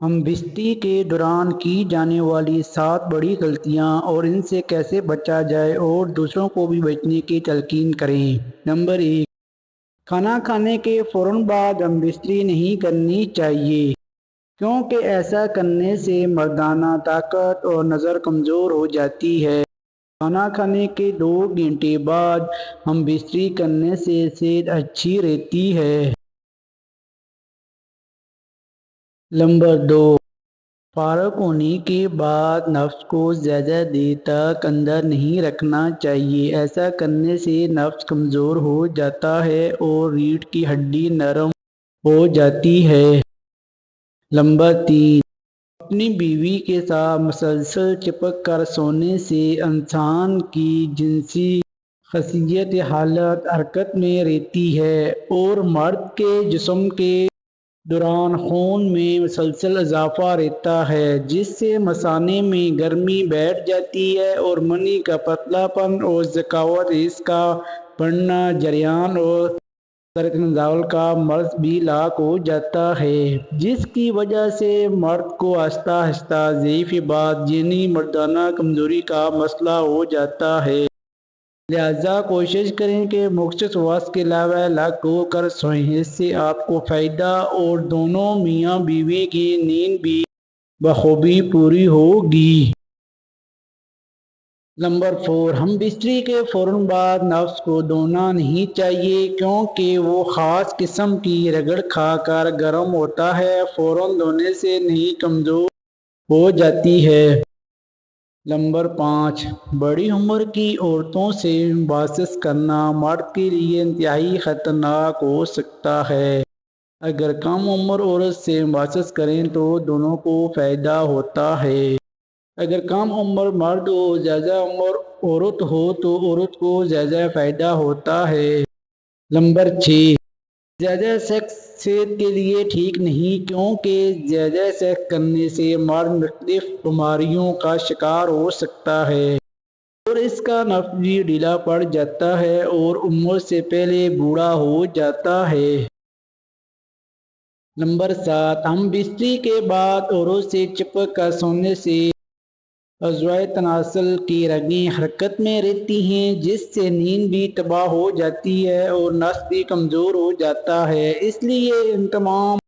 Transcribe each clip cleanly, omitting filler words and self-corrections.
ہم بستری کے دوران کی جانے والی 7 بڑی غلطیاں اور ان سے کیسے بچا جائے اور دوسروں کو بھی بچنے کی تلقین کریں۔ نمبر 1، کھانا کھانے کے فوراً بعد ہم بستری نہیں کرنی چاہیے، کیونکہ ایسا کرنے سے مردانہ طاقت اور نظر کمزور ہو جاتی ہے۔ کھانا کھانے کے 2 گھنٹے بعد ہم بستری کرنے سے صحت اچھی رہتی ہے۔ نمبر 2، فارغ ہونے کے بعد نفس کو زیادہ دیر تک اندر نہیں رکھنا چاہیے۔ ایسا کرنے سے نفس کمزور ہو جاتا ہے اور ریڑھ کی ہڈی نرم ہو جاتی ہے۔ نمبر 3، اپنی بیوی کے ساتھ مسلسل چپک کر سونے سے انسان کی جنسی خصیت حالت حرکت میں رہتی ہے اور مرد کے جسم کے دوران خون میں مسلسل اضافہ رہتا ہے، جس سے مثانے میں گرمی بیٹھ جاتی ہے اور منی کا پتلا پن اور ذکاوت، اس کا بڑھنا، جریان اور سرطان کا مرض بھی لاحق ہو جاتا ہے، جس کی وجہ سے مرد کو آہستہ آہستہ ضعف بعد یعنی مردانہ کمزوری کا مسئلہ ہو جاتا ہے۔ لہٰذا کوشش کریں کہ مخصوص وقت کے علاوہ الگ ہو کر سوئیں، اس سے آپ کو فائدہ اور دونوں میاں بیوی کی نیند بھی بخوبی پوری ہوگی۔ نمبر 4، ہم بستری کے فوراً بعد نفس کو دھونا نہیں چاہیے، کیونکہ وہ خاص قسم کی رگڑ کھا کر گرم ہوتا ہے۔ فوراً دھونے سے نیند کمزور ہو جاتی ہے۔ نمبر 5، بڑی عمر کی عورتوں سے مباحثہ کرنا مرد کے لیے انتہائی خطرناک ہو سکتا ہے۔ اگر کم عمر عورت سے مباحثہ کریں تو دونوں کو فائدہ ہوتا ہے۔ اگر کم عمر مرد اور زیادہ عمر عورت ہو تو عورت کو زیادہ فائدہ ہوتا ہے۔ نمبر 6، زیادہ سیکس صحت کے لیے ٹھیک نہیں، کیونکہ زیادہ سیکس کرنے سے مرد مختلف بیماریوں کا شکار ہو سکتا ہے اور اس کا نفس بھی ڈھیلا پڑ جاتا ہے اور عمر سے پہلے بوڑھا ہو جاتا ہے۔ نمبر 7، ہم بستری کے بعد عورت سے چپک کر سونے سے اعضائے تناسل کی رگیں حرکت میں رہتی ہیں، جس سے نیند بھی تباہ ہو جاتی ہے اور نفس بھی کمزور ہو جاتا ہے۔ اس لیے ان تمام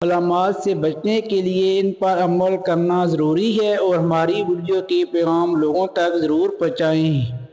علامات سے بچنے کے لیے ان پر عمل کرنا ضروری ہے اور ہماری ویڈیو کے پیغام لوگوں تک ضرور پہنچائیں۔